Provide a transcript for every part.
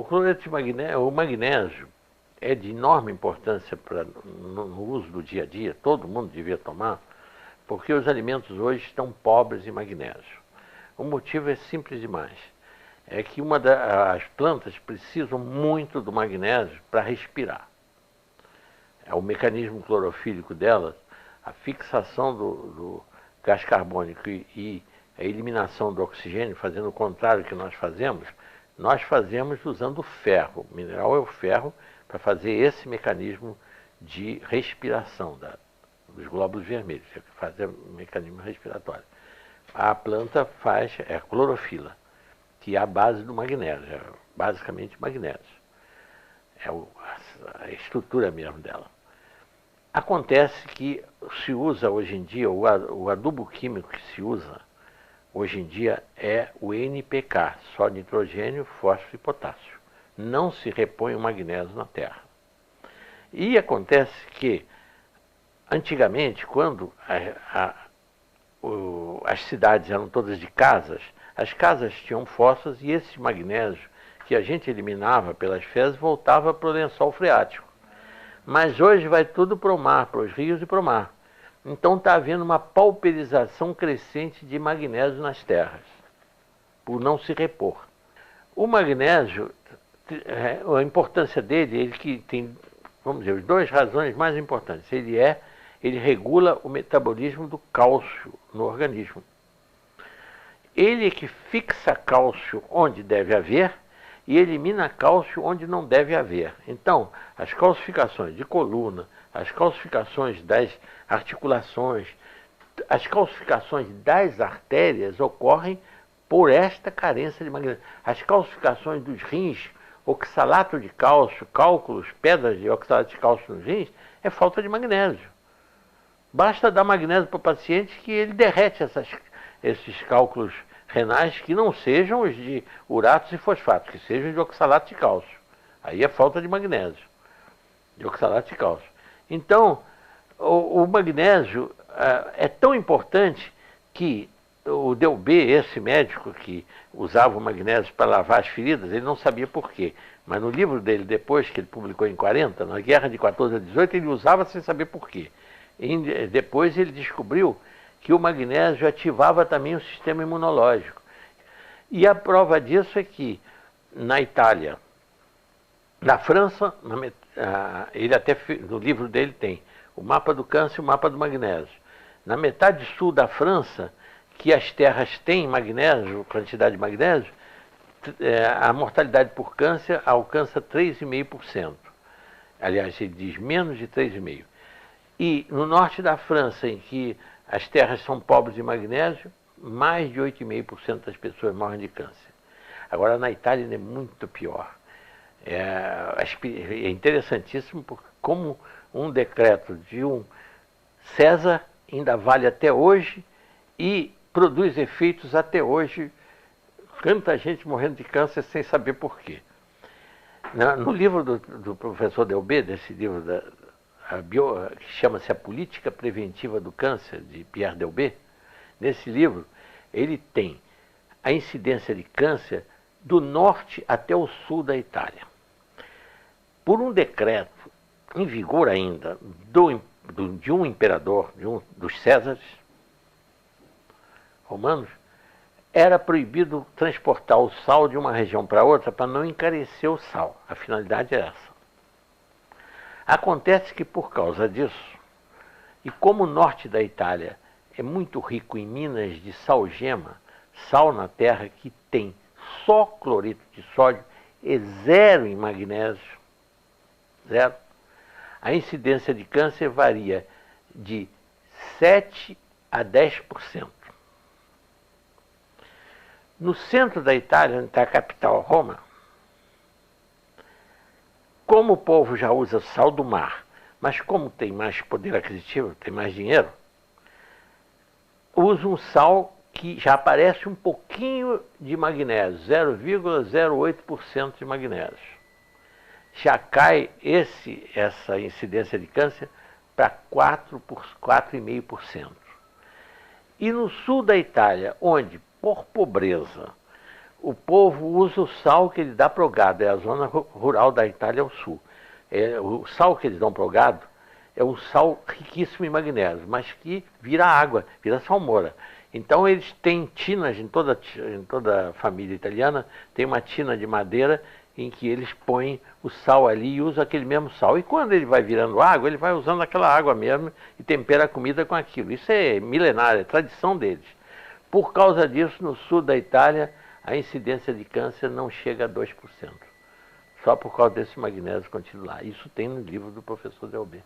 O cloreto de magnésio, o magnésio é de enorme importância no uso do dia a dia, todo mundo devia tomar, porque os alimentos hoje estão pobres em magnésio. O motivo é simples demais. É que as plantas precisam muito do magnésio para respirar. É o mecanismo clorofílico delas, a fixação do gás carbônico e a eliminação do oxigênio, fazendo o contrário que nós fazemos usando o ferro. O mineral é o ferro para fazer esse mecanismo de respiração dos glóbulos vermelhos, que faz o mecanismo respiratório. A planta faz a clorofila, que é a base do magnésio, é basicamente magnésio. É a estrutura mesmo dela. Acontece que se usa hoje em dia, o adubo químico que se usa hoje em dia é o NPK, só nitrogênio, fósforo e potássio. Não se repõe o magnésio na terra. E acontece que, antigamente, quando as cidades eram todas de casas, as casas tinham fossas e esse magnésio que a gente eliminava pelas fezes voltava para o lençol freático. Mas hoje vai tudo para o mar, para os rios e para o mar. Então está havendo uma pauperização crescente de magnésio nas terras, por não se repor. O magnésio, a importância dele, ele que tem, vamos dizer, as duas razões mais importantes. Ele regula o metabolismo do cálcio no organismo. Ele é que fixa cálcio onde deve haver e elimina cálcio onde não deve haver. Então, as calcificações de coluna, as calcificações das articulações, as calcificações das artérias ocorrem por esta carência de magnésio. As calcificações dos rins, oxalato de cálcio, cálculos, pedras de oxalato de cálcio nos rins, é falta de magnésio. Basta dar magnésio para o paciente que ele derrete esses cálculos renais que não sejam os de uratos e fosfatos, que sejam de oxalato de cálcio. Aí é falta de magnésio, de oxalato de cálcio. Então, o magnésio é tão importante que o Delbé, esse médico que usava o magnésio para lavar as feridas, ele não sabia por quê. Mas no livro dele, depois que ele publicou em 40, na Guerra de 14 a 18, ele usava sem saber por quê. E depois ele descobriu que o magnésio ativava também o sistema imunológico. E a prova disso é que na Itália, na França, ele até no livro dele tem o mapa do câncer e o mapa do magnésio. Na metade sul da França, que as terras têm magnésio, quantidade de magnésio, a mortalidade por câncer alcança 3,5%. Aliás, ele diz menos de 3,5%. E no norte da França, em que as terras são pobres de magnésio, mais de 8,5% das pessoas morrem de câncer. Agora, na Itália é muito pior. É interessantíssimo porque como um decreto de um César ainda vale até hoje e produz efeitos até hoje. Tanta gente morrendo de câncer sem saber por quê. No livro do professor Delbé, desse livro que chama-se A Política Preventiva do Câncer, de Pierre Delbé, nesse livro ele tem a incidência de câncer do norte até o sul da Itália. Por um decreto em vigor ainda de um imperador, dos Césares romanos, era proibido transportar o sal de uma região para outra para não encarecer o sal. A finalidade é essa. Acontece que por causa disso, e como o norte da Itália é muito rico em minas de salgema, sal na terra que tem só cloreto de sódio e zero em magnésio, zero, a incidência de câncer varia de 7 a 10%. No centro da Itália, onde está a capital, Roma, como o povo já usa sal do mar, mas como tem mais poder aquisitivo, tem mais dinheiro, usa um sal que já aparece um pouquinho de magnésio, 0,08% de magnésio. Já cai essa incidência de câncer para 4,5%. E no sul da Itália, onde, por pobreza, O povo usa o sal que ele dá para o gado, é a zona rural da Itália ao sul. O sal que eles dão para o gado é um sal riquíssimo em magnésio, mas que vira água, vira salmoura. Então eles têm tinas, em toda a família italiana, tem uma tina de madeira em que eles põem o sal ali e usam aquele mesmo sal. E quando ele vai virando água, ele vai usando aquela água mesmo e tempera a comida com aquilo. Isso é milenário, é tradição deles. Por causa disso, no sul da Itália, a incidência de câncer não chega a 2%. Só por causa desse magnésio contido lá. Isso tem no livro do professor Delbé,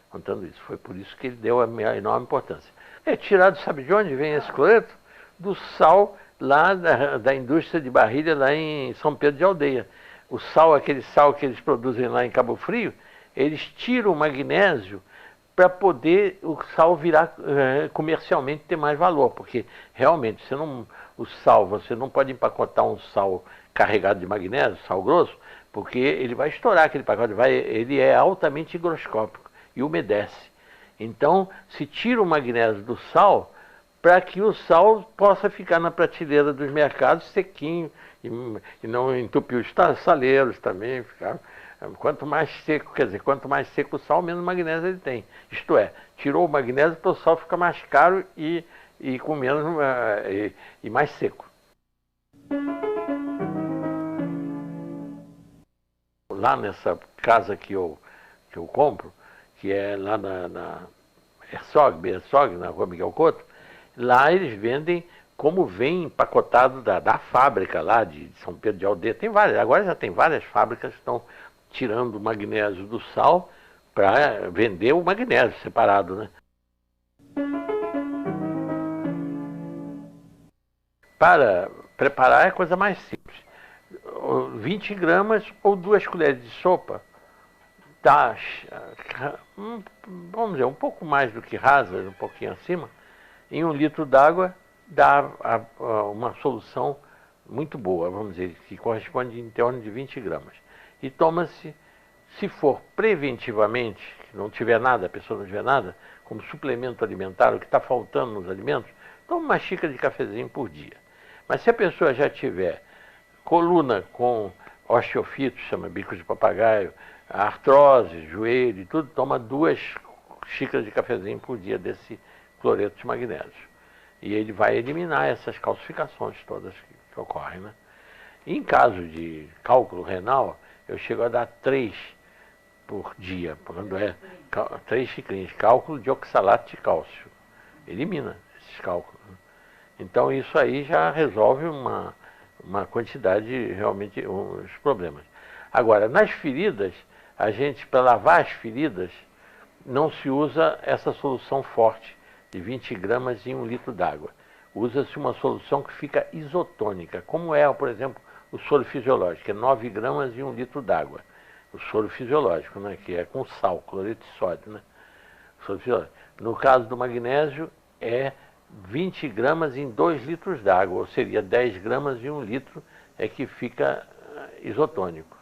contando isso. Foi por isso que ele deu a enorme importância. É tirado, sabe de onde vem esse cloreto? Do sal lá da indústria de Barrilha, lá em São Pedro de Aldeia. O sal, aquele sal que eles produzem lá em Cabo Frio, eles tiram o magnésio para poder o sal virar comercialmente ter mais valor, porque realmente você não pode empacotar um sal carregado de magnésio, sal grosso, porque ele vai estourar aquele pacote, ele é altamente higroscópico e umedece. Então, se tira o magnésio do sal para que o sal possa ficar na prateleira dos mercados sequinho e não entupir os saleiros também. Quanto mais seco, quer dizer, quanto mais seco o sal, menos magnésio ele tem. Isto é, tirou o magnésio para o sal ficar mais caro e com menos e mais seco. Lá nessa casa que eu compro, que é lá na Herzog, na rua Miguel Couto, lá eles vendem como vem empacotado da fábrica lá de São Pedro de Aldeia. Tem várias, agora já tem várias fábricas que estão tirando o magnésio do sal para vender o magnésio separado, né? Para preparar é a coisa mais simples. 20 gramas ou 2 colheres de sopa dá, vamos dizer, um pouco mais do que rasa, um pouquinho acima, em 1 litro d'água dá uma solução muito boa, vamos dizer, que corresponde em torno de 20 gramas. E toma-se, se for preventivamente, que não tiver nada, a pessoa não tiver nada, como suplemento alimentar, o que está faltando nos alimentos, toma uma xícara de cafezinho por dia. Mas se a pessoa já tiver coluna com osteofito, chama bico de papagaio, artrose, joelho e tudo, toma 2 xícaras de cafezinho por dia desse cloreto de magnésio. E ele vai eliminar essas calcificações todas que ocorrem, né? Em caso de cálculo renal, eu chego a dar 3 por dia, quando é 3 xicrinhas, cálculo de oxalato de cálcio. Elimina esses cálculos, né? Então isso aí já resolve uma quantidade, realmente, os problemas. Agora, nas feridas, para lavar as feridas, não se usa essa solução forte de 20 gramas em 1 litro d'água. Usa-se uma solução que fica isotônica, como é, por exemplo, o soro fisiológico, que é 9 gramas em 1 litro d'água. O soro fisiológico, né, que é com sal, cloreto de sódio, né? Soro fisiológico. No caso do magnésio, é 20 gramas em 2 litros d'água, ou seria 10 gramas em 1 litro, é que fica isotônico.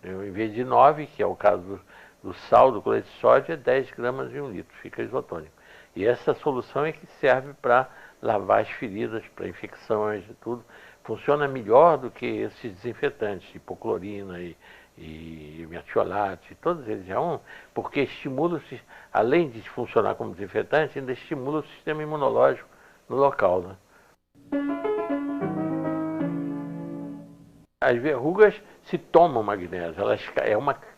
Em vez de 9, que é o caso do sal, do cloreto de sódio, é 10 gramas em 1 litro, fica isotônico. E essa solução é que serve para lavar as feridas, para infecções e tudo. Funciona melhor do que esses desinfetantes, hipoclorina e metiolato, todos eles porque estimula, além de funcionar como desinfetante, ainda estimula o sistema imunológico no local, né? As verrugas se tomam magnésio,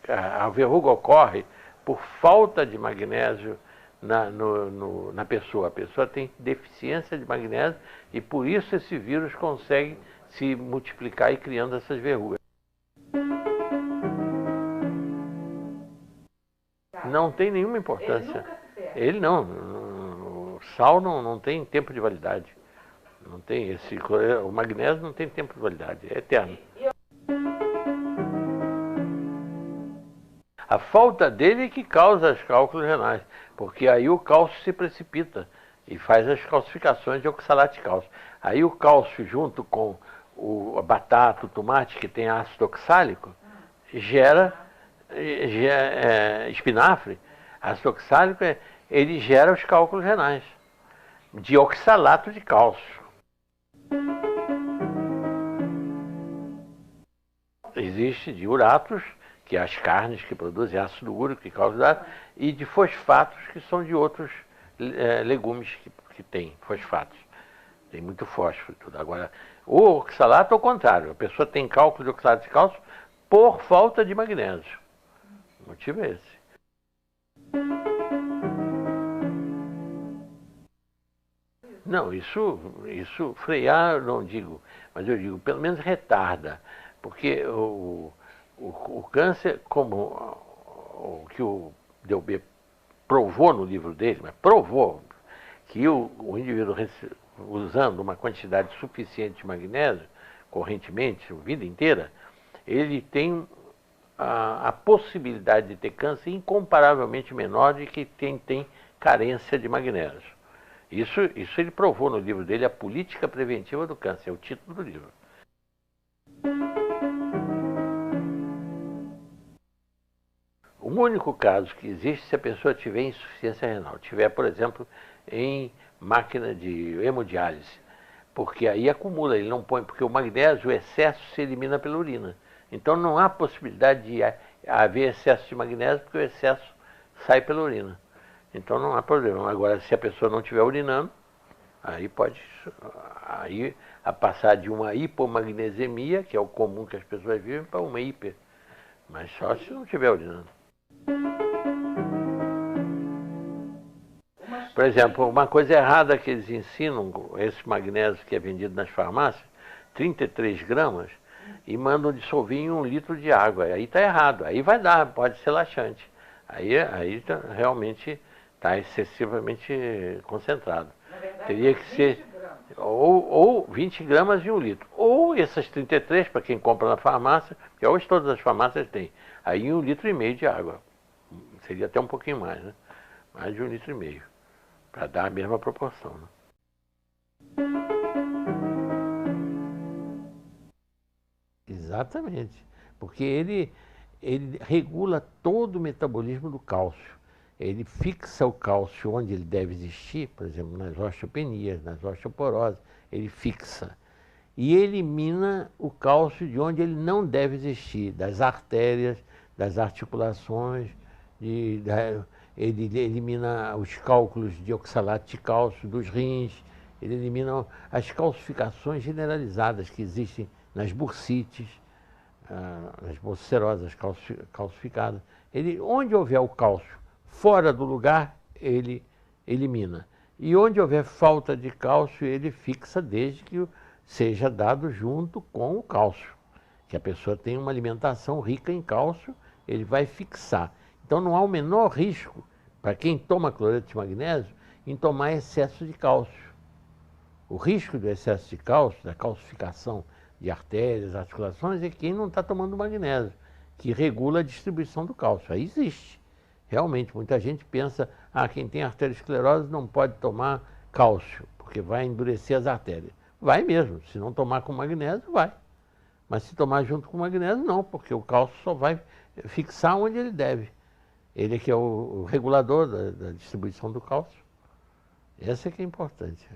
a verruga ocorre por falta de magnésio na pessoa. A pessoa tem deficiência de magnésio e por isso esse vírus consegue se multiplicar e criando essas verrugas. Não tem nenhuma importância. Ele não. O sal não tem tempo de validade. Não tem o magnésio não tem tempo de validade, é eterno. A falta dele é que causa os cálculos renais, porque aí o cálcio se precipita e faz as calcificações de oxalato de cálcio. Aí o cálcio junto com a batata, o tomate, que tem ácido oxálico, gera espinafre, ácido oxálico, ele gera os cálculos renais de oxalato de cálcio. existe de uratos, que é as carnes que produzem ácido úrico, que causa urato, e de fosfatos, que são de outros legumes que tem fosfatos. Tem muito fósforo e tudo. Agora, o oxalato é o contrário. A pessoa tem cálculo de oxalato de cálcio por falta de magnésio. O motivo é esse. Não, isso frear eu não digo, mas eu digo, pelo menos retarda. Porque o câncer, como o que o Delbé provou no livro dele, mas provou que o indivíduo usando uma quantidade suficiente de magnésio, correntemente, a vida inteira, ele tem a possibilidade de ter câncer incomparavelmente menor de que quem tem carência de magnésio. Isso ele provou no livro dele, A Política Preventiva do Câncer, é o título do livro. O único caso que existe se a pessoa tiver insuficiência renal, tiver, por exemplo, em máquina de hemodiálise, porque aí acumula, ele não põe, porque o magnésio, o excesso se elimina pela urina. Então não há possibilidade de haver excesso de magnésio, porque o excesso sai pela urina. Então não há problema. Agora, se a pessoa não estiver urinando, aí pode a passar de uma hipomagnesemia, que é o comum que as pessoas vivem, para uma hiper. Mas só se não estiver urinando. Por exemplo, uma coisa errada que eles ensinam, esse magnésio que é vendido nas farmácias, 33 gramas, e mandam dissolver em 1 litro de água. Aí está errado. Aí vai dar, pode ser laxante. Aí realmente está excessivamente concentrado. Verdade, teria que ser ou 20 gramas em 1 litro. Ou essas 33, para quem compra na farmácia, que hoje todas as farmácias têm. Aí 1,5 litro de água. Seria até um pouquinho mais, né? Mais de 1,5 litro. Para dar a mesma proporção. Né? Exatamente. Porque ele regula todo o metabolismo do cálcio. Ele fixa o cálcio onde ele deve existir, por exemplo, nas osteopenias, nas osteoporoses, ele fixa. E elimina o cálcio de onde ele não deve existir, das artérias, das articulações, ele elimina os cálculos de oxalato de cálcio dos rins, ele elimina as calcificações generalizadas que existem nas bursites, nas bolsecerosas calcificadas. Onde houver o cálcio fora do lugar, ele elimina. E onde houver falta de cálcio, ele fixa desde que seja dado junto com o cálcio. Que a pessoa tem uma alimentação rica em cálcio, ele vai fixar. Então não há o menor risco para quem toma cloreto de magnésio em tomar excesso de cálcio. O risco do excesso de cálcio, da calcificação de artérias, articulações, é quem não está tomando magnésio, que regula a distribuição do cálcio. Aí existe. Realmente, muita gente pensa, quem tem arteriosclerose não pode tomar cálcio, porque vai endurecer as artérias. Vai mesmo, se não tomar com magnésio, vai. Mas se tomar junto com magnésio, não, porque o cálcio só vai fixar onde ele deve. Ele que é o regulador da distribuição do cálcio. Essa é que é importante.